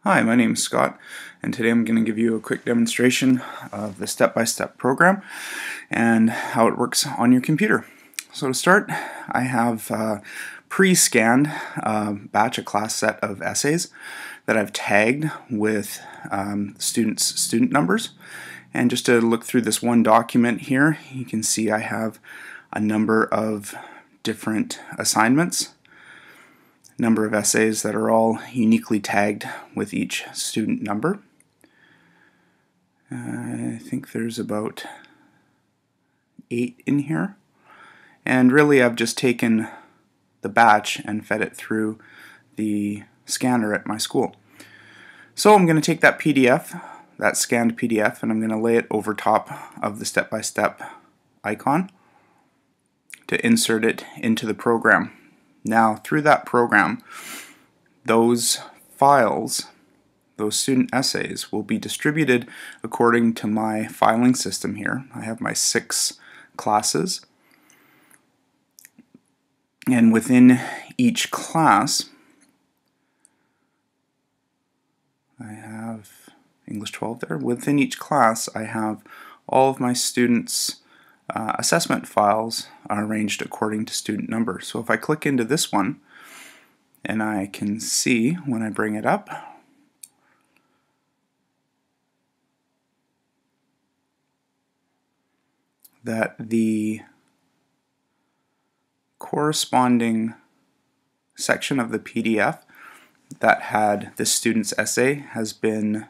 Hi, my name is Scott, and today I'm going to give you a quick demonstration of the step-by-step program and how it works on your computer. So to start, I have pre-scanned a batch, a class set of essays that I've tagged with students' student numbers. And just to look through this one document here, you can see I have a number of different assignments, number of essays that are all uniquely tagged with each student number. I think there's about 8 in here. And really I've just taken the batch and fed it through the scanner at my school. So I'm going to take that PDF, that scanned PDF, and I'm going to lay it over top of the step-by-step icon to insert it into the program. Now, through that program, those files, those student essays, will be distributed according to my filing system here. I have my 6 classes, and within each class, I have English 12 there. Within each class, I have all of my students' assessment files are arranged according to student number. So if I click into this one, and I can see when I bring it up that the corresponding section of the PDF that had the student's essay has been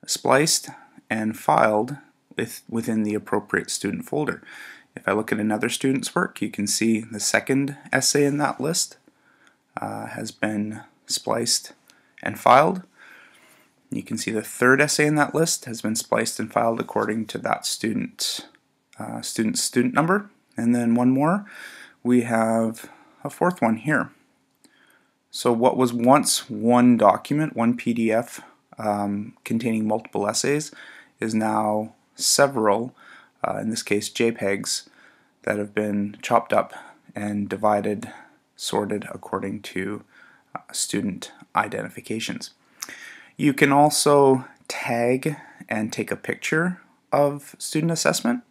spliced and filed within the appropriate student folder. If I look at another student's work, you can see the second essay in that list has been spliced and filed. You can see the third essay in that list has been spliced and filed according to that student's student number. And then one more, we have a fourth one here. So what was once one document, one PDF containing multiple essays, is now several, in this case JPEGs, that have been chopped up and divided, sorted according to student identifications. You can also tag and take a picture of student assessment.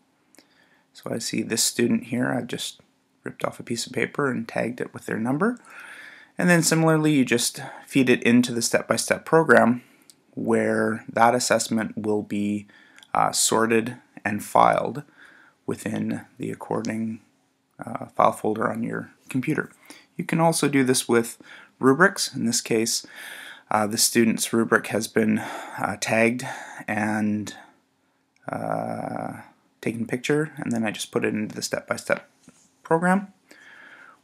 So I see this student here, I've just ripped off a piece of paper and tagged it with their number. And then similarly, you just feed it into the step-by-step program where that assessment will be sorted and filed within the according file folder on your computer. You can also do this with rubrics. In this case, the student's rubric has been tagged and taken a picture, and then I just put it into the step-by-step program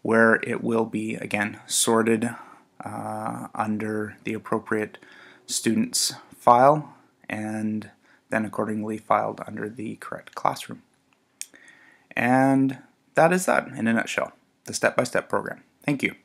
where it will be, again, sorted under the appropriate student's file and then accordingly filed under the correct classroom. And that is that in a nutshell, the step-by-step program. Thank you.